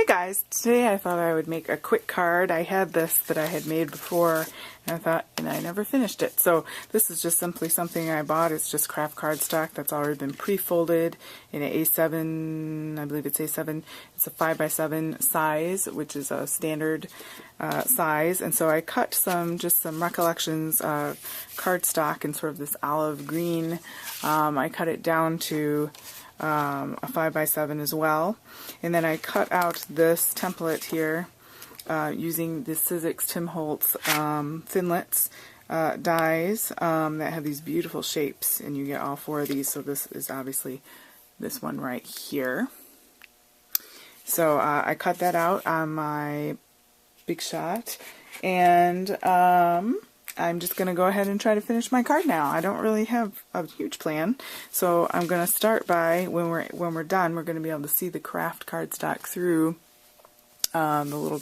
Hey guys, today I thought I would make a quick card. I had this that I had made before and I never finished it. So this is just simply something I bought. It's just craft cardstock that's already been pre-folded in an A7, I believe it's A7. It's a 5x7 size, which is a standard size. And so I cut just some Recollections cardstock in sort of this olive green. I cut it down to a 5x7 as well, and then I cut out this template here using the Sizzix Tim Holtz Thinlits dies that have these beautiful shapes, and you get all four of these. So this is obviously this one right here. So I cut that out on my Big Shot, and I'm just going to go ahead and try to finish my card now. I don't really have a huge plan, so I'm going to start by, when we're done, we're going to be able to see the craft cardstock through the little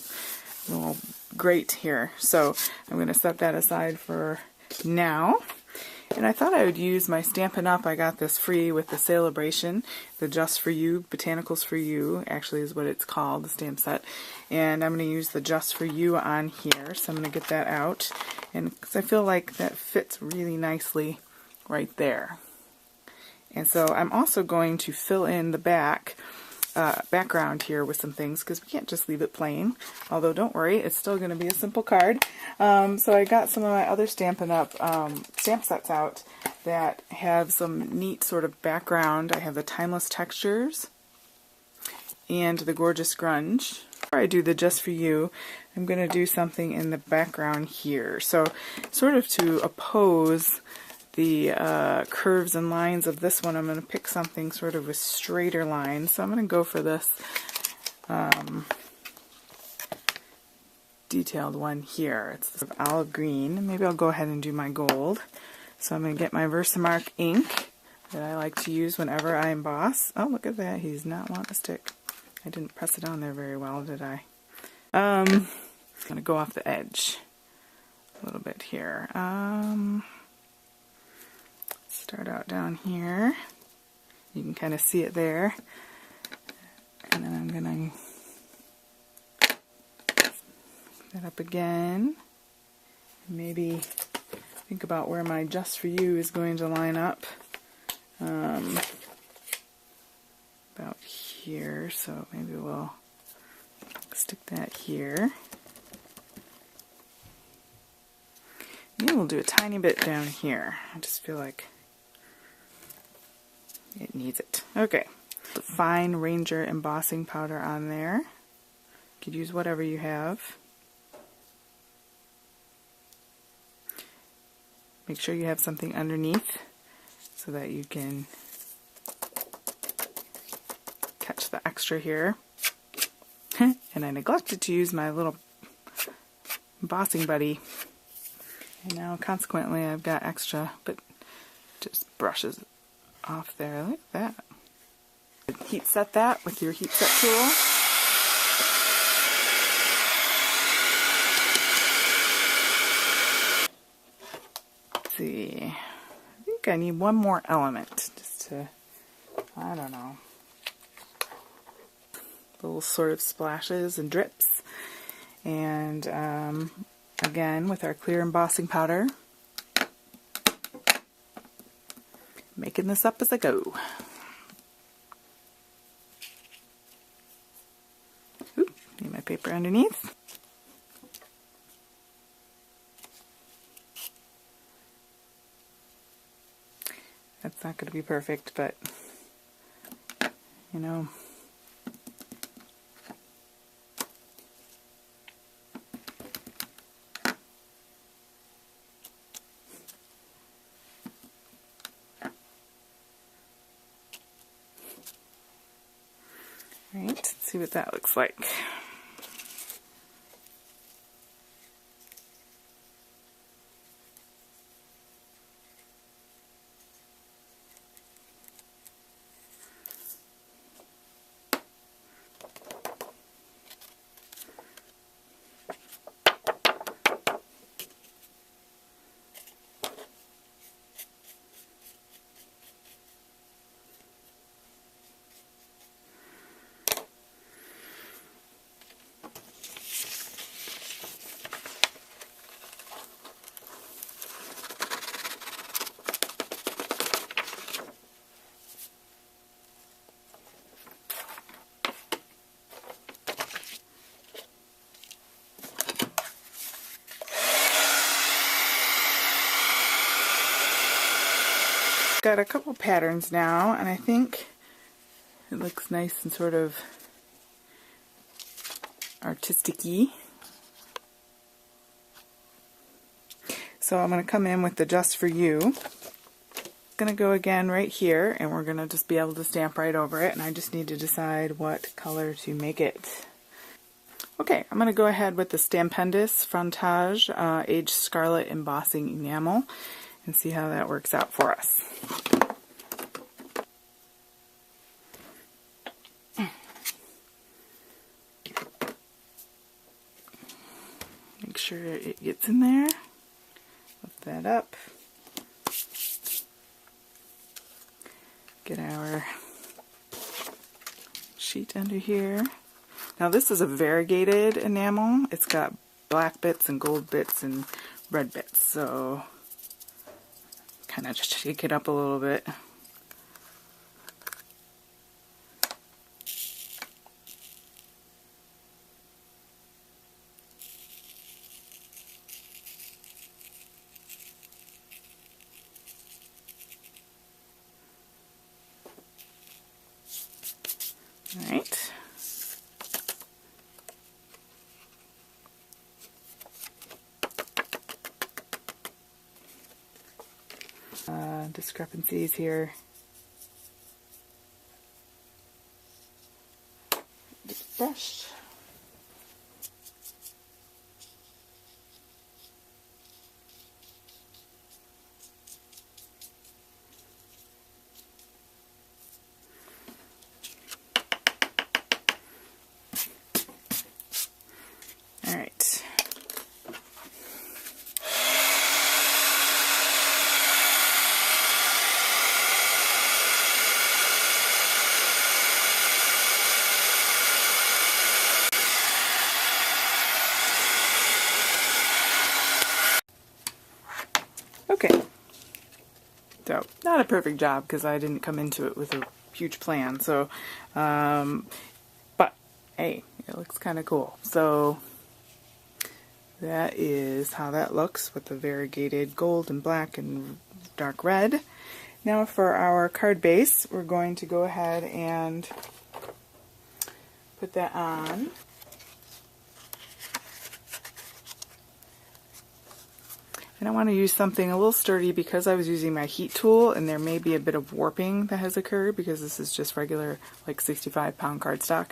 grate here. So I'm going to set that aside for now. And I thought I would use my Stampin' Up. I got this free with the Celebration, the Just For You, Botanicals For You, actually is what it's called, the stamp set. And I'm going to use the Just For You on here, so I'm going to get that out. And because I feel like that fits really nicely right there. And so I'm also going to fill in the background here with some things, because we can't just leave it plain. Although don't worry, it's still going to be a simple card. So I got some of my other Stampin' Up stamp sets out that have some neat sort of background. I have the Timeless Textures and the Gorgeous Grunge. Before I do the Just For You, I'm going to do something in the background here. So sort of to oppose the curves and lines of this one, I'm going to pick something sort of with straighter lines. So I'm going to go for this detailed one here. It's sort of olive green. Maybe I'll go ahead and do my gold. So I'm going to get my Versamark ink that I like to use whenever I emboss. Oh, look at that. He's not wanting to stick. I didn't press it on there very well, did I? I'm going to go off the edge a little bit here. Start out down here. You can kind of see it there. And then I'm going to pick that up again. Maybe think about where my Just For You is going to line up. About here, so maybe we'll stick that here. Maybe we'll do a tiny bit down here. I just feel like it needs it. Okay. The fine Ranger embossing powder on there. You could use whatever you have. Make sure you have something underneath so that you can catch the extra here. And I neglected to use my little embossing buddy. And now consequently I've got extra, but just brushes off there. Look at that. Heat set that with your heat set tool. Let's see. I think I need one more element just to, I don't know, little sort of splashes and drips. And again with our clear embossing powder. Making this up as I go. Ooh, need my paper underneath. That's not going to be perfect, but you know. Alright, let's see what that looks like. Got a couple patterns now, and I think it looks nice and sort of artistic-y. So I'm going to come in with the Just For You. Going to go again right here, and we're going to just be able to stamp right over it, and I just need to decide what color to make it. Okay, I'm going to go ahead with the Stampendous Frontage Aged Scarlet Embossing Enamel and see how that works out for us. Make sure it gets in there. Lift that up. Get our sheet under here. Now this is a variegated enamel. It's got black bits and gold bits and red bits, so kind of just shake it up a little bit. All right. Discrepancies here. Just brush. All right. Okay, so not a perfect job because I didn't come into it with a huge plan, so, but hey, it looks kind of cool. So that is how that looks with the variegated gold and black and dark red. Now for our card base, we're going to go ahead and put that on. And I want to use something a little sturdy because I was using my heat tool and there may be a bit of warping that has occurred because this is just regular like 65-pound cardstock.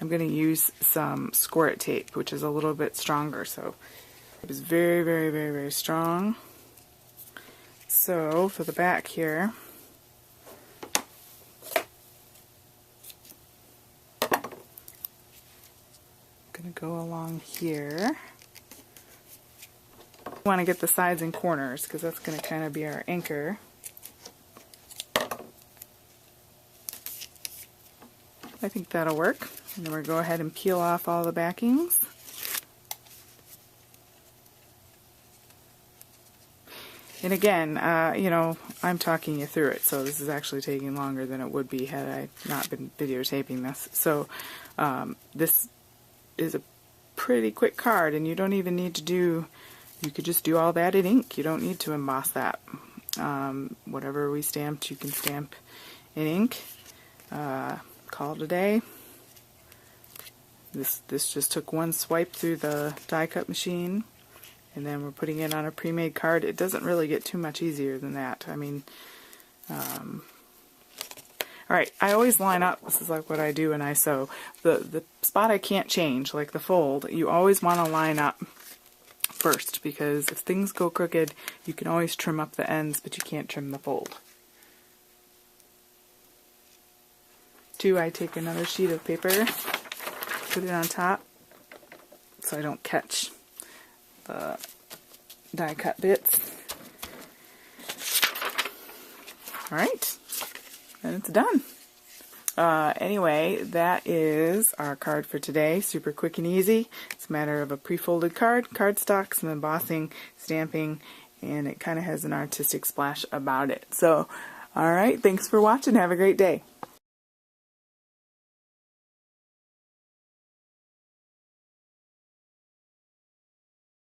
I'm going to use some squirt tape, which is a little bit stronger. So it was very, very, very, very strong. So for the back here, I'm going to go along here. We want to get the sides and corners because that's going to kind of be our anchor. I think that'll work. And then we'll go ahead and peel off all the backings. And again, you know, I'm talking you through it, so this is actually taking longer than it would be had I not been videotaping this. So this is a pretty quick card, and you don't even need to do, you could just do all that in ink. You don't need to emboss that. Whatever we stamped, you can stamp in ink. Call it a day. This just took one swipe through the die cut machine, and then we're putting it on a pre-made card. It doesn't really get too much easier than that. I mean, alright, I always line up, this is like what I do when I sew. The spot I can't change, like the fold, you always want to line up first, because if things go crooked, you can always trim up the ends, but you can't trim the fold. 2, I take another sheet of paper, put it on top, so I don't catch the die cut bits. Alright, and it's done. Anyway, that is our card for today. Super quick and easy. It's a matter of a pre-folded card, cardstock, some embossing, stamping, and it kind of has an artistic splash about it. So, alright, thanks for watching. Have a great day.